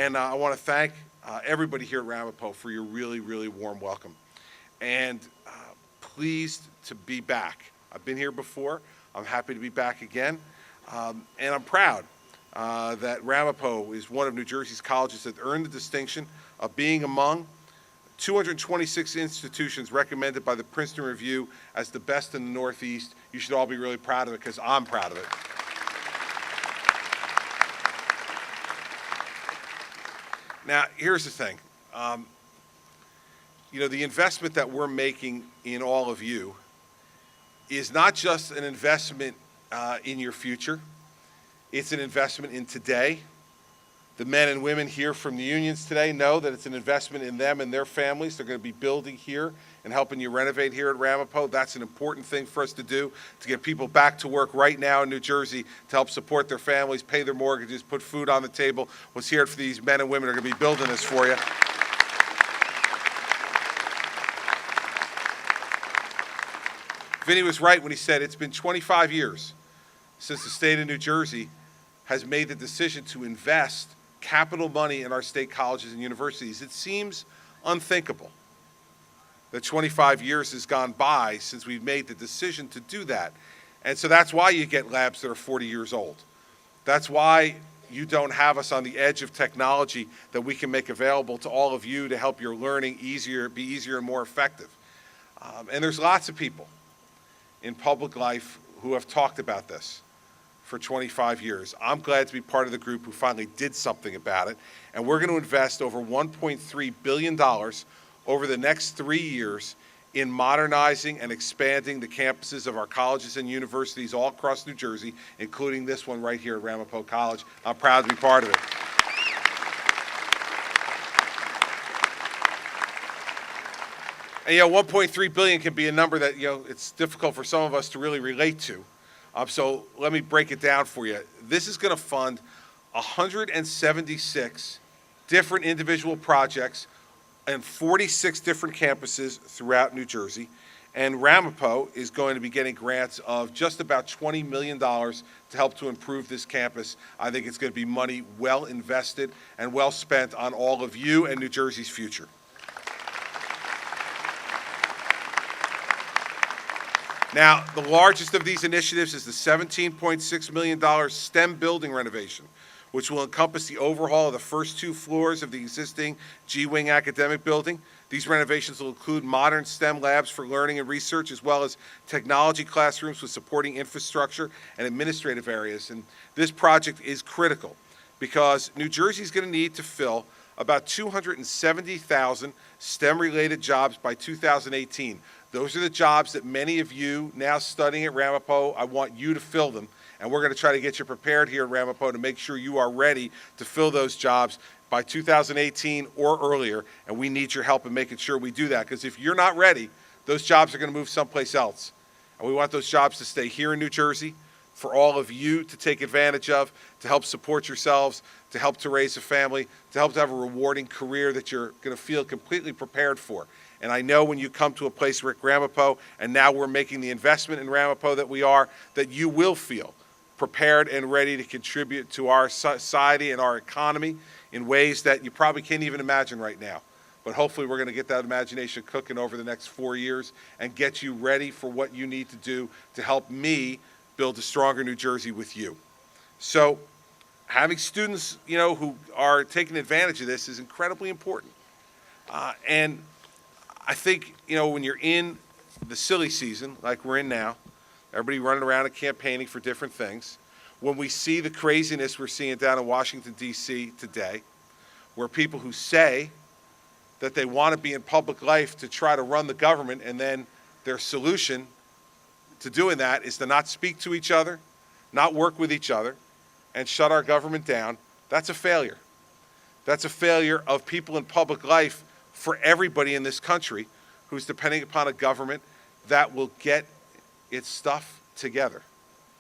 And I want to thank everybody here at Ramapo for your really, really warm welcome. And pleased to be back. I've been here before. I'm happy to be back again. And I'm proud that Ramapo is one of New Jersey's colleges that earned the distinction of being among 226 institutions recommended by the Princeton Review as the best in the Northeast. You should all be really proud of it, because I'm proud of it. Now, here's the thing. The investment that we're making in all of you is not just an investment in your future. It's an investment in today. The men and women here from the unions today know that it's an investment in them and their families. They're going to be building here and helping you renovate here at Ramapo. That's an important thing for us to do, to get people back to work right now in New Jersey to help support their families, pay their mortgages, put food on the table. Let's hear it for these men and women who are going to be building this for you. Vinny was right when he said it's been 25 years since the state of New Jersey has made the decision to invest capital money in our state colleges and universities. It seems unthinkable that 25 years has gone by since we've made the decision to do that. And so that's why you get labs that are 40 years old. That's why you don't have us on the edge of technology that we can make available to all of you to help your learning be easier and more effective. And there's lots of people in public life who have talked about this for 25 years. I'm glad to be part of the group who finally did something about it. And we're going to invest over $1.3 billion over the next 3 years in modernizing and expanding the campuses of our colleges and universities all across New Jersey, including this one right here at Ramapo College. I'm proud to be part of it. And $1.3 billion can be a number that it's difficult for some of us to really relate to. So let me break it down for you. This is going to fund 176 different individual projects and 46 different campuses throughout New Jersey. And Ramapo is going to be getting grants of just about $20 million to help to improve this campus. I think it's going to be money well invested and well spent on all of you and New Jersey's future. Now, the largest of these initiatives is the $17.6 million STEM building renovation, which will encompass the overhaul of the first 2 floors of the existing G-Wing academic building. These renovations will include modern STEM labs for learning and research, as well as technology classrooms with supporting infrastructure and administrative areas. And this project is critical because New Jersey is going to need to fill about 270,000 STEM-related jobs by 2018. Those are the jobs that many of you now studying at Ramapo, I want you to fill them. And we're going to try to get you prepared here at Ramapo to make sure you are ready to fill those jobs by 2018 or earlier. And we need your help in making sure we do that, because if you're not ready, those jobs are going to move someplace else. And we want those jobs to stay here in New Jersey for all of you to take advantage of, to help support yourselves, to help to raise a family, to help to have a rewarding career that you're going to feel completely prepared for. And I know when you come to a place like Ramapo, and now we're making the investment in Ramapo that you will feel prepared and ready to contribute to our society and our economy in ways that you probably can't even imagine right now. But hopefully we're going to get that imagination cooking over the next 4 years and get you ready for what you need to do to help me build a stronger New Jersey with you. So having students, who are taking advantage of this is incredibly important. And I think, when you're in the silly season, like we're in now, everybody running around and campaigning for different things, when we see the craziness we're seeing down in Washington, D.C. today, where people who say that they want to be in public life to try to run the government, and then their solution to doing that is to not speak to each other, not work with each other, and shut our government down, that's a failure. That's a failure of people in public life for everybody in this country who's depending upon a government that will get its stuff together.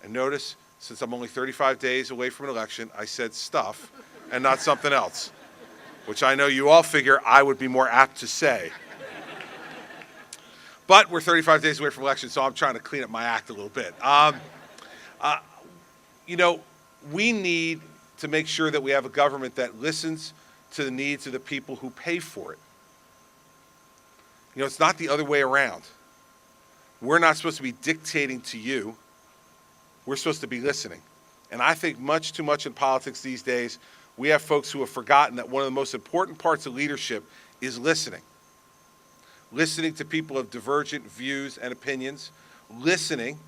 And notice, since I'm only 35 days away from an election, I said stuff and not something else, which I know you all figure I would be more apt to say. But we're 35 days away from election, so I'm trying to clean up my act a little bit. We need to make sure that we have a government that listens to the needs of the people who pay for it. You know, it's not the other way around. We're not supposed to be dictating to you. We're supposed to be listening. And I think much too much in politics these days, we have folks who have forgotten that one of the most important parts of leadership is listening. Listening to people of divergent views and opinions, listening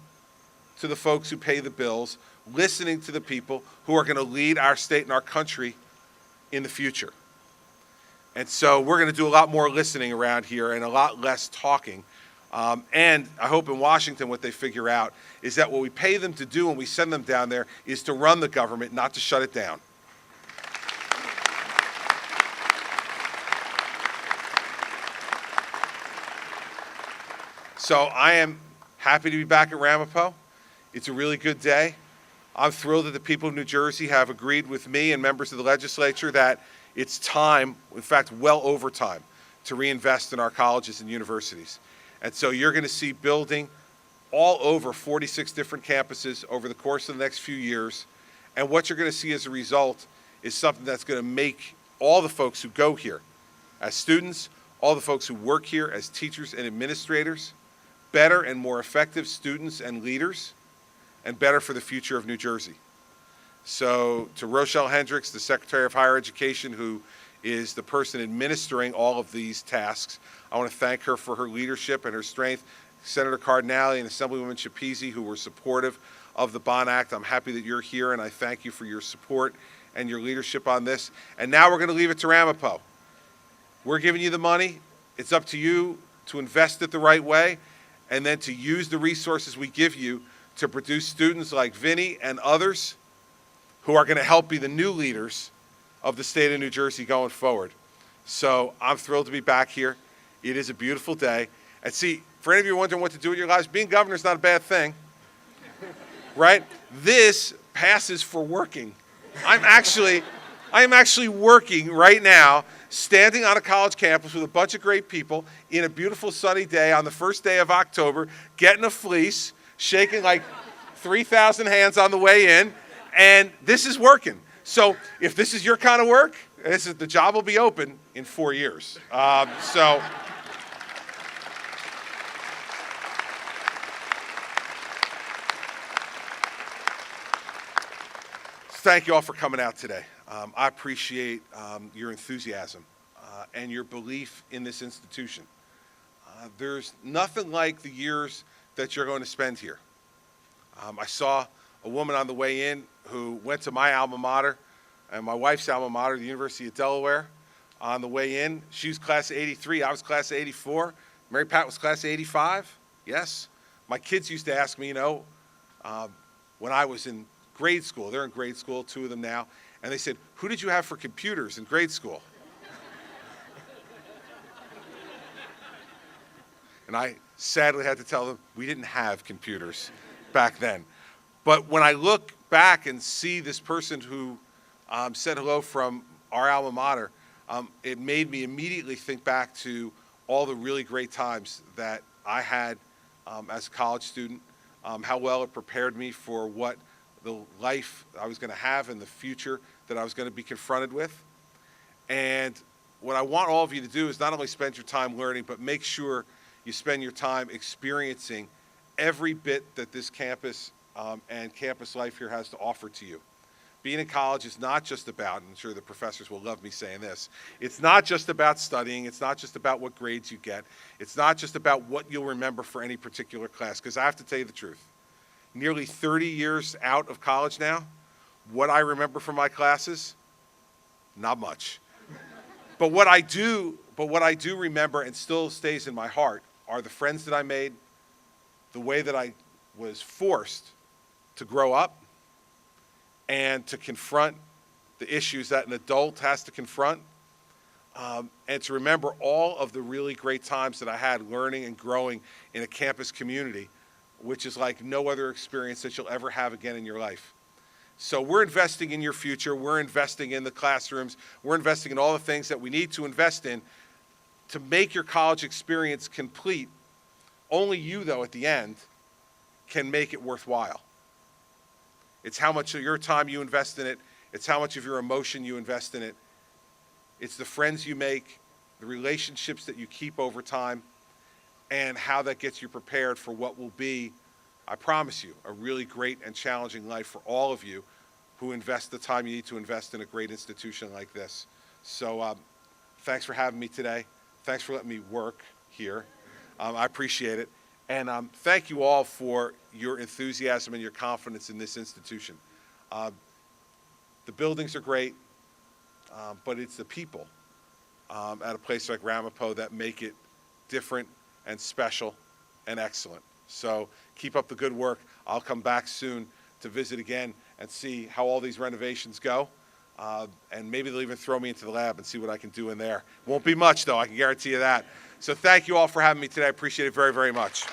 to the folks who pay the bills, listening to the people who are going to lead our state and our country in the future. And so we're going to do a lot more listening around here and a lot less talking. And I hope in Washington what they figure out is that what we pay them to do when we send them down there is to run the government, not to shut it down. So I am happy to be back at Ramapo. It's a really good day. I'm thrilled that the people of New Jersey have agreed with me and members of the legislature that it's time, in fact, well over time, to reinvest in our colleges and universities. And so you're going to see building all over 46 different campuses over the course of the next few years. And what you're going to see as a result is something that's going to make all the folks who go here as students, all the folks who work here as teachers and administrators, better and more effective students and leaders, and better for the future of New Jersey. So to Rochelle Hendricks, the Secretary of Higher Education, who is the person administering all of these tasks, I want to thank her for her leadership and her strength. Senator Cardinale and Assemblywoman Chapizzi, who were supportive of the Bond Act. I'm happy that you're here, and I thank you for your support and your leadership on this. And now we're going to leave it to Ramapo. We're giving you the money. It's up to you to invest it the right way, and then to use the resources we give you to produce students like Vinny and others who are going to help be the new leaders of the state of New Jersey going forward. So I'm thrilled to be back here. It is a beautiful day. And see, for any of you wondering what to do with your lives, being governor is not a bad thing, right? This passes for working. I am actually working right now, standing on a college campus with a bunch of great people in a beautiful sunny day on the first day of October, getting a fleece, shaking like 3,000 hands on the way in, and this is working. So if this is your kind of work, the job will be open in 4 years. Thank you all for coming out today. I appreciate your enthusiasm and your belief in this institution. There's nothing like the years that you're going to spend here. I saw a woman on the way in who went to my alma mater and my wife's alma mater, the University of Delaware. On the way in, she was class of 83, I was class of 84. Mary Pat was class of 85, yes. My kids used to ask me, when I was in grade school, they're in grade school, 2 of them now, and they said, who did you have for computers in grade school? And I sadly had to tell them, we didn't have computers back then. But when I look back and see this person who said hello from our alma mater, it made me immediately think back to all the really great times that I had as a college student, how well it prepared me for what the life I was going to have in the future that I was going to be confronted with. And what I want all of you to do is not only spend your time learning, but make sure you spend your time experiencing every bit that this campus and campus life here has to offer to you. Being in college is not just about, and I'm sure the professors will love me saying this, it's not just about studying, it's not just about what grades you get, it's not just about what you'll remember for any particular class, because I have to tell you the truth. Nearly 30 years out of college now, what I remember from my classes, not much. But what I do remember and still stays in my heart are the friends that I made, the way that I was forced to grow up and to confront the issues that an adult has to confront, and to remember all of the really great times that I had learning and growing in a campus community, which is like no other experience that you'll ever have again in your life. So we're investing in your future, we're investing in the classrooms, we're investing in all the things that we need to invest in to make your college experience complete. Only you, though, at the end, can make it worthwhile. It's how much of your time you invest in it, it's how much of your emotion you invest in it, It's the friends you make, the relationships that you keep over time, and how that gets you prepared for what will be, I promise you, a really great and challenging life for all of you who invest the time you need to invest in a great institution like this. So thanks for having me today. Thanks for letting me work here. I appreciate it. And thank you all for your enthusiasm and your confidence in this institution. The buildings are great, but it's the people at a place like Ramapo that make it different and special and excellent. So keep up the good work. I'll come back soon to visit again and see how all these renovations go. And maybe they'll even throw me into the lab and see what I can do in there. Won't be much, though, I can guarantee you that. So thank you all for having me today. I appreciate it very, very much.